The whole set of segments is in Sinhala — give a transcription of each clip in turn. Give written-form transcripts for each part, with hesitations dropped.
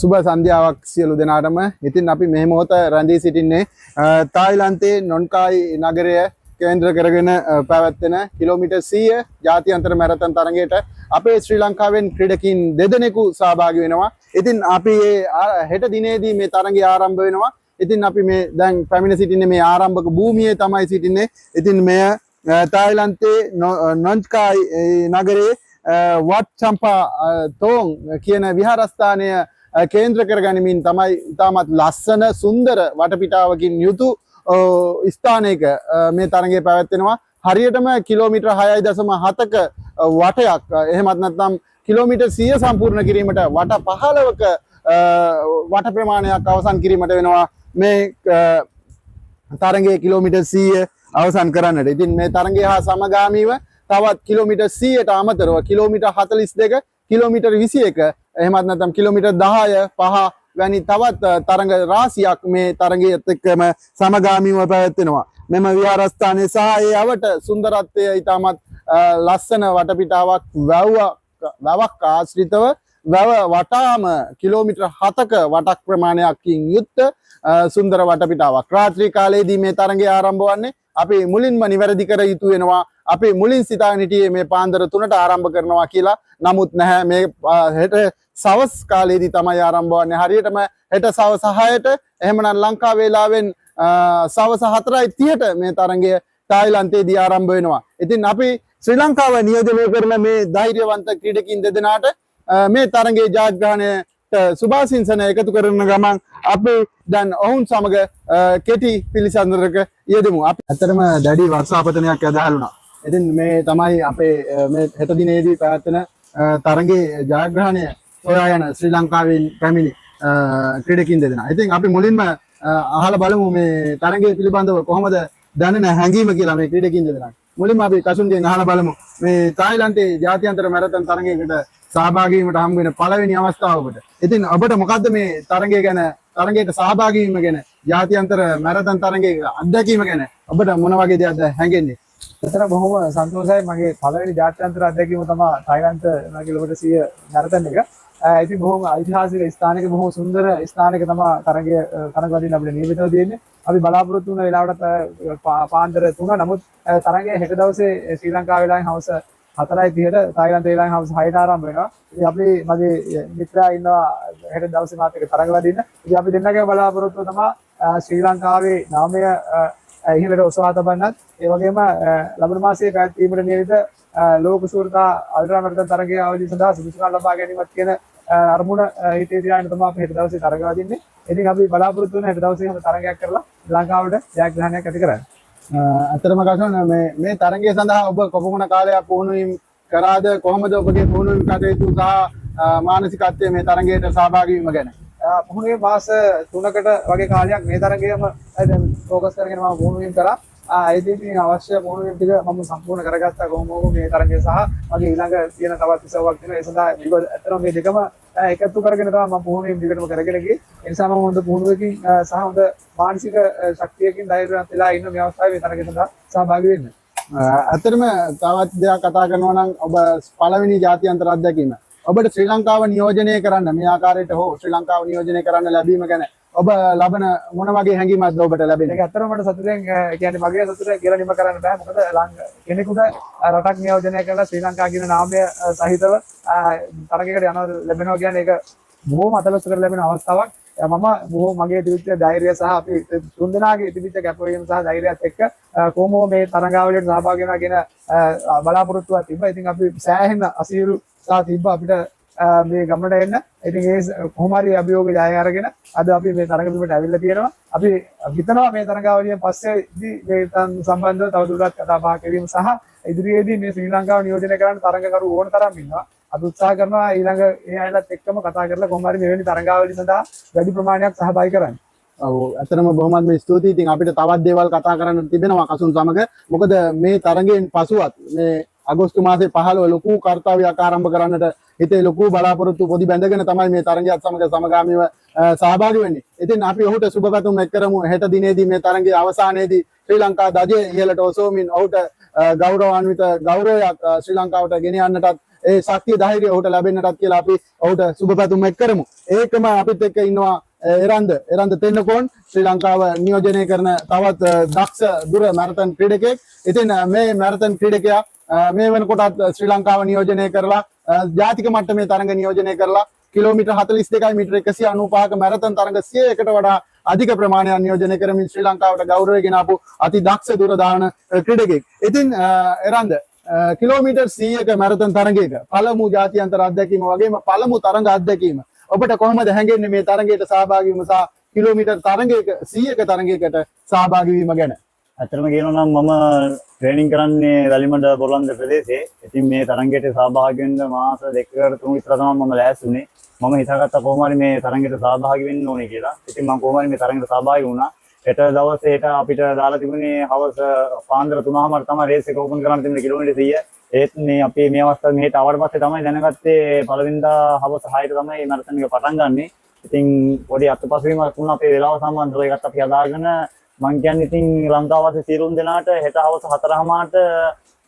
සුබ සන්ධ්‍යාවක් සියලු දෙනාටම. ඉතින් අපි මේ මොහොත රැඳී සිටින්නේ තායිලන්තයේ නොන්කායි නගරය කේන්ද්‍ර කරගෙන පැවැත්වෙන කිලෝමීටර් 100 ජාත්‍යන්තර මැරතන් තරගයට අපේ ශ්‍රී ලංකාවෙන් ක්‍රීඩකින් දෙදෙනෙකු සහභාගී වෙනවා. ඉතින් අපි හෙට දිනේදී මේ තරගය ආරම්භ වෙනවා. ඉතින් අපි මේ දැන් පැමිණ සිටින්නේ මේ ආරම්භක භූමියේ තමයි සිටින්නේ. ඉතින් මෙය තායිලන්තයේ නොන්කායි නගරයේ wat champa තෝන් කියන විහාරස්ථානය කේන්ද්‍ර කරගනිමින් තමයි ඉතාමත් ලස්සන සුන්දර වටපිටාවකින් යුතු ස්ථානයක මේ තරගය පැවැත්වෙනවා. හරියටම කිලෝමීටර් 6.7ක වටයක් එහෙමත් නැත්නම් කිලෝමීටර් 100 සම්පූර්ණ කිරීමට වට 15ක වට ප්‍රමාණයක් අවසන් කිරීමට වෙනවා මේ තරගයේ කිලෝමීටර් 100 අවසන් කරන්නට. ඉතින් මේ තරගය හා සමගාමීව තවත් කිලෝමීටර් 100ට අමතරව කිලෝමීටර් 42 කිලෝමීටර් 21 එහෙමත් නැත්නම් කිලෝමීටර් 10 5 වැනි තවත් තරඟ රාශියක් මේ තරගයත් එක්කම සමගාමීව පැවැත්වෙනවා. මෙම විහාරස්ථානයේ සහ ඒ අවට සුන්දරත්වය ඉතාමත් ලස්සන වටපිටාවක් වැවක් ආශ්‍රිතව වැව වටාම කිලෝමීටර් 7ක වටක් ප්‍රමාණයකින් යුක්ත සුන්දර වටපිටාවක්. රාත්‍රී කාලයේදී මේ තරගය ආරම්භ වන්නේ අපි මුලින්ම නිවැරදි කර යුතු වෙනවා. අපි මුලින් සිතාගෙන හිටියේ මේ පාන්දර 3ට ආරම්භ කරනවා කියලා. නමුත් නැහැ, මේ හෙට සවස් කාලයේදී තමයි ආරම්භ වන්නේ. හරියටම හෙට සවස් 6ට එහෙමනම් ලංකා වේලාවෙන් සවස් 4:30ට මේ තරගය තායිලන්තයේදී ආරම්භ වෙනවා. ඉතින් අපි ශ්‍රී ලංකාව නියෝජනය කරන මේ ධෛර්යවන්ත ක්‍රීඩකින් දෙදෙනාට මේ තරගයේ ජයග්‍රහණයට සුභාසිංසන එකතු කරන ගමන් අපි දැන් ඔවුන් සමග කෙටි පිළිසඳරක යෙදෙමු. අපි ඇත්තටම දැඩි වර්ෂාපතනයක් ඇදහළුණා. ඉතින් මේ තමයි අපේ මේ හෙට දිනේදී පැවැත්වෙන තරගයේ ජයග්‍රහණය සොයා යන ශ්‍රී ලංකාවෙන් පැමිණි ක්‍රීඩකින් දෙදෙනා. ඉතින් අපි මුලින්ම අහලා බලමු මේ තරගය පිළිබඳව කොහොමද දැනෙන හැඟීම කියලා මේ ක්‍රීඩකින් දෙදෙනා. මුලින්ම අපි කසුන්ගෙන් අහලා බලමු මේ තායිලන්තයේ ජාත්‍යන්තර මැරතන් තරගයකට සහභාගී වීමට හම් වෙන පළවෙනි අවස්ථාවකට. ඉතින් ඔබට මොකද්ද මේ තරගය ගැන, තරගයට සහභාගී වීම ගැන, ජාත්‍යන්තර මැරතන් තරගයේ අත්දැකීම ගැන ඔබට මොන වගේ දෙයක්ද හැඟෙන්නේ? එතන බොහොම සන්තෝෂයි. මගේ පළවෙනි ජාත්‍යන්තර අත්දැකීම තමයි තායිලන්ත කිලෝමීටර් 100 මැරතන් එක. ඉතින් බොහොම ඓතිහාසික ස්ථානයක, බොහොම සුන්දර ස්ථානයක තමයි තරග වදින්න අපිට නියමිතව තියෙන්නේ. අපි බලාපොරොත්තු වුණ වෙලාවට පාන්දර 3. නමුත් තරගය හෙට දවසේ ශ්‍රී ලංකාව වෙලාවෙන් හවස 4:30ට තායිලන්ත වෙලාවෙන් හවස 6ට ආරම්භ වෙනවා. ඉතින් අපි මගේ මිත්‍රයා ඉන්නවා හෙට දවසේ මාත් එක්ක තරග වදින්න. ඉතින් අපි දෙන්නගේ බලාපොරොත්තුව තමයි ශ්‍රී ලංකාවේ නාමය ඉහළට ඔසවා තබන්නත්, ඒ වගේම ලබන මාසයේ පැවැත්වීමට නියමිත ලෝක ශූරතා අල්ට්‍රා මැරතන් තරගයේ අවධිය සඳහා සුදුසුකම් ලබා ගැනීමත් කියන අරමුණ හිතේ තියාගෙන තමයි අපි හෙට දවසේ තරග වදින්නේ. ඉතින් අපි බලාපොරොත්තු වෙන හෙට දවසේ හොඳ තරගයක් කරලා ලංකාවට ජයග්‍රහණයක් ඇති කරගන්න. අතරම කසන මේ තරගය සඳහා ඔබ කොපමණ කාලයක් පුහුණු වීම කරාද? කොහොමද ඔබගේ පුහුණු වීම කටයුතු සහ මානසිකත්වයේ මේ තරගයට සහභාගී වීම ගැන? පුහුණුවේ මාස 3කට වගේ කාලයක් මේ තරගයම දැන් ફોකස් කරගෙන මම පුහුණු වීම කරා. ඒකෙන් අවශ්‍ය පුහුණු වීම ටික මම සම්පූර්ණ කරගත්තා. කොහොම මේ තරගය සහ මගේ ඊළඟ තියෙන තවත් ඉසාවක් තියෙනවා. ඒ සඳහා ඇත්තටම මේ දෙකම එකතු කරගෙන තමයි මම පුහුණු වීම දිගටම කරගෙන ගියේ. ඒ නිසා මම හොඳ පුහුණුවකින් සහ හොඳ මානසික ශක්තියකින් ධෛර්යවත් වෙලා ඉන්න මේ අවස්ථාවේ මේ තරගය සඳහා සහභාගී වෙන්න. ඇත්තටම තවත් දෙයක් කතා කරනවා නම් ඔබ පළවෙනි ජාත්‍යන්තර අත්දැකීම ඔබට ශ්‍රී ලංකාව නියෝජනය කරන්න, මේ ආකාරයට හෝ ශ්‍රී ලංකාව නියෝජනය කරන්න ලැබීම ගැන ඔබ ලබන මොන වගේ හැඟීමක්ද ඔබට ලැබෙන්නේ? ඒක ඇත්තටම මට සතුටෙන් කියන්නේ මගේ සතුට කියලා නිම කරන්න බෑ. මොකද කෙනෙකුට රටක් නියෝජනය කරලා ශ්‍රී ලංකාව කියන නාමය සහිතව තරගයකට යනවා ලැබෙනවා කියන්නේ ඒක බොහොම අතලොස්සකට ලැබෙන අවස්ථාවක්. මම බොහොම මගේ තිබිච්ච ධෛර්යය සහ අපි තුන් දෙනාගේ තිබිච්ච කැපවීම සහ ධෛර්යයත් එක්ක කොහොමද මේ තරගාවලියට සහභාගී වෙනවා කියන බලාපොරොත්තුවක් තිබ්බා. ඉතින් අපි සෑහෙන අසීරු සහ තිබ්බා අපිට මේ ගමනට එන්න. ඉතින් ඒ කොහොම හරි අභියෝග ජය අරගෙන අද අපි මේ තරග බිමට ඇවිල්ලා තියෙනවා. අපි හිතනවා මේ තරගාවලියෙන් පස්සේදී මේ සම්බන්ධව තවදුරටත් කතා බහ කිරීම සහ ඉදිරියේදී මේ ශ්‍රී ලංකාව නියෝජනය කරන්න තරගකරු ඕන තරම් ඉන්නවා. අපි උත්සාහ කරනවා ඊළඟ ඒ අයලත් එක්කම කතා කරලා කොහොම හරි මෙවැනි තරගාවලිය සඳහා වැඩි ප්‍රමාණයක් සහභාගී කරන්න. ඔව්, ඇත්තටම බොහොමත්ම ස්තුතියි. ඉතින් අපිට තවත් දේවල් කතා කරන්න තිබෙනවා කසුන් සමග. මොකද මේ තරගයෙන් පසුවත් මේ අගෝස්තු මාසේ 15 ලොකු කාර්යයක් ආරම්භ කරන්නට හිතේ ලොකු බලාපොරොත්තු පොඩි බැඳගෙන තමයි මේ තරගයත් සමග සමගාමීව සහභාගී වෙන්නේ. ඉතින් අපි ඔහුට සුබ පැතුම් එක් කරමු. හෙට දිනේදී මේ තරගයේ අවසානයේදී ශ්‍රී ලංකා ධජය ඉහළට ඔසවමින් ඔහුට ගෞරවාන්විත ගෞරවයක් ශ්‍රී ලංකාවට ගෙන යන්නටත් ඒ ශක්තිය ධෛර්යය ඔහුට ලැබෙන්නටත් කියලා අපි ඔහුට සුබ පැතුම් එක් කරමු. ඒකම අපිත් එක්ක ඉන්නවා එරන්ද තෙන්නකෝන් ශ්‍රී ලංකාව නියෝජනය කරන තවත් දක්ෂ දුර මැරතන් ක්‍රීඩකයෙක්. ඉතින් මේ මැරතන් ක්‍රීඩකයා මේ වෙනකොටත් ශ්‍රී ලංකාව නියෝජනය කරලා ජාතික මට්ටමේ තරඟ නියෝජනය කරලා කිලෝමීටර් 42යි මීටර 195ක මැරතන් තරඟ 100කට වඩා අධික ප්‍රමාණයක් නියෝජනය කරමින් ශ්‍රී ලංකාවට ගෞරවය ගෙන ආපු අති දක්ෂ දුර දාන ක්‍රීඩකයෙක්. ඉතින් එරන්ද කිලෝමීටර් 100ක මැරතන් තරඟයක පළමු ජාත්‍යන්තර අත්දැකීම වගේම පළමු තරඟ අත්දැකීම ඔබට කොහොමද හැඟෙන්නේ මේ තරඟයට සහභාගී වීම සහ කිලෝමීටර් තරඟයක 100ක තරඟයකට සහභාගී වීම ගැන? ඇත්තටම කියනවා නම් මම ට්‍රේනින් කරන්නේ වැලිමඩ බොරලන්ද ප්‍රදේශයේ. ඉතින් මේ තරඟයට සහභාගී වෙන්න මාස 2කට 3 විතර තමයි මම ලෑස්ති වුණේ. මම හිතාගත්තා කොහොම හරි මේ තරඟයට සහභාගී වෙන්න ඕනේ කියලා. ඉතින් මම කොහොම හරි මේ තරඟයට සහභාගී වුණා. හෙට දවසේ හෙට අපිට දාලා තිබුණේ හවස පාන්දර 3:00ට තමයි රේස් එක ඕපන් කරන්න තිබුණේ කිලෝමීටර් 100. ඒත් මේ අපි මේ අවස්ථාවේ මෙහෙට ආවට පස්සේ තමයි දැනගත්තේ පළවෙනිදා හවස 6ට තමයි මැරතන් එක පටන් ගන්නෙ. ඉතින් පොඩි අත්පසුවීමක් වුණා අපේ වෙලාව සම්බන්ධව. ඒකත් අපි අදාගෙන මං කියන්නේ ඉතින් ලංකාවාසී සියලුම දෙනාට හෙට හවස 4:00ට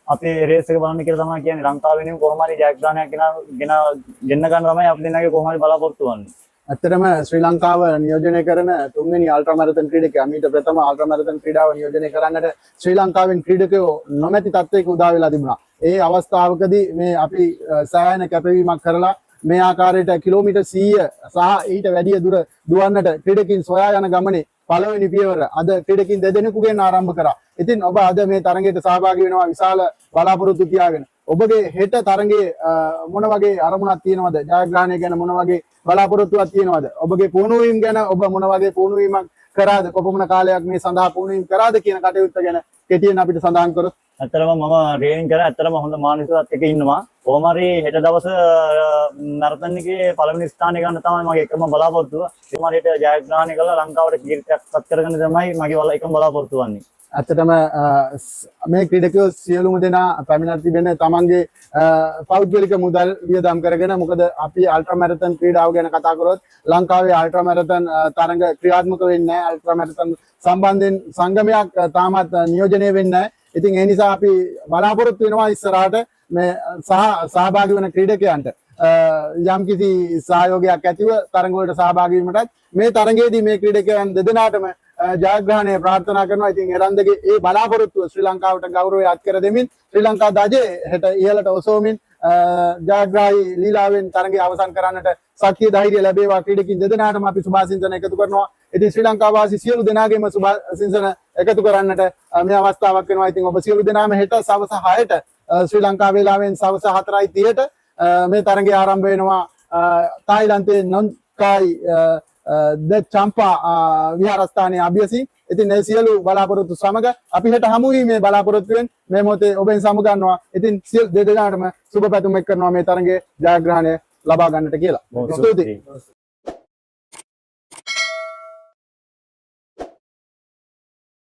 අපේ රේස් එක බලන්න කියලා තමයි කියන්නේ. ලංකාව වෙනුවෙන් කොහොම හරි ජයග්‍රහණයක් ගෙන්න ගන්න තමයි අපි දෙනාගේ කොහොම හරි බලාපොරොත්තු වෙන්නේ. ඇත්තටම ශ්‍රී ලංකාව නියෝජනය කරන තුන්වෙනි අල්ට්‍රා මැරතන් ක්‍රීඩකයා මීට ප්‍රථම අල්ට්‍රා මැරතන් ක්‍රීඩාව නියෝජනය කරන්නට ශ්‍රී ලංකාවෙන් ක්‍රීඩකයෝ නොමැති තත්ත්වයක උදා වෙලා තිබුණා. ඒ අවස්ථාවකදී මේ අපි සෑහෙන කැපවීමක් කරලා මේ ආකාරයට කිලෝමීටර් 100 සහ ඊට වැඩිය දුර දුවන්නට ක්‍රීඩකින් සොයා යන ගමනේ පළවෙනි පියවර අද ක්‍රීඩකින් දෙදෙනෙකුගෙන් ආරම්භ කරා. ඉතින් ඔබ අද මේ තරඟයට සහභාගී වෙනවා විශාල බලාපොරොත්තු තියාගෙන. ඔබගේ හෙට තරඟයේ මොන වගේ අරමුණක් තියෙනවද? ජයග්‍රහණය ගැන මොන වගේ බලාපොරොත්තුවක් තියෙනවද? ඔබගේ පුහුණුවීම් ගැන ඔබ මොන වගේ පුහුණුවීමක් කරාද? කොපමණ කාලයක් මේ සඳහා පුහුණුවීම් කරාද කියන කටයුත්ත ගැන කෙටියෙන් අපිට සඳහන් කරොත්. ඇත්තටම මම ට්‍රේනින් කරා. ඇත්තටම හොඳ මානසිකවත් එක ඉන්නවා. කොහොම හරි හෙට දවස මැරතන් එකේ පළවෙනි ස්ථානය ගන්න තමයි මගේ එකම බලාපොරොත්තුව. කොහොම හරි හෙට ජයග්‍රහණය කරලා ලංකාවට කීර්තියක් පත් කරගන්න තමයි මගේ එකම බලාපොරොත්තුව වන්නේ. ඇත්තටම මේ ක්‍රීඩකයෝ සියලුම දෙනා පැමිණ තිබෙන තමන්ගේ පෞද්ගලික මුදල් වියදම් කරගෙන. මොකද අපි අල්ට්‍රා මැරතන් ක්‍රීඩාව ගැන කතා කරොත් ලංකාවේ අල්ට්‍රා මැරතන් තරඟ ක්‍රියාත්මක වෙන්නේ නැහැ. අල්ට්‍රා මැරතන් සම්බන්ධයෙන් සංගමයක් තාමත් නියෝජනය වෙන්නේ නැහැ. ඉතින් ඒ නිසා අපි බලාපොරොත්තු වෙනවා ඉස්සරහට මේ සහභාගී වෙන ක්‍රීඩකයන්ට යම්කිසි සහයෝගයක් ඇතිව තරඟ වලට සහභාගී වීමටත් මේ තරඟයේදී මේ ක්‍රීඩකයන් දෙදෙනාටම ජයග්‍රහණය ප්‍රාර්ථනා කරනවා. ඉතින් එරන්දගේ ඒ බලාපොරොත්තුව ශ්‍රී ලංකාවට ගෞරවය අත් කර දෙමින් ශ්‍රී ලංකා ධජය හෙට ඉහළට ඔසවමින් ජයග්‍රාහී ලීලාවෙන් තරඟය අවසන් කරන්නට ශක්තිය ධෛර්යය ලැබේවා. ක්‍රීඩකින් දෙදෙනාටම අපි සුභාසිංසන එකතු කරනවා. ඉතින් ශ්‍රී ලංකා වාසී සියලු දෙනාගේම සුභාසිංසන එකතු කරන්නට මේ අවස්ථාවක් වෙනවා. ඉතින් ඔබ සියලු දෙනාම හෙට සවස 6ට ශ්‍රී ලංකා වේලාවෙන් සවස 4:30ට මේ තරඟය ආරම්භ වෙනවා. තායිලන්තයේ නොන්කායි ද චම්පා විහාරස්ථානයේ අභ්‍යසී. ඉතින් මේ සියලු බලාපොරොත්තු සමග අපි හෙට හමු වීමේ බලාපොරොත්තුවෙන් මේ මොහොතේ ඔබෙන් සමුගන්නවා. ඉතින් සියලු දෙදෙනාටම සුබ පැතුම් එක් කරනවා මේ තරඟයේ ජයග්‍රහණය ලබා ගන්නට කියලා. ස්තුතියි.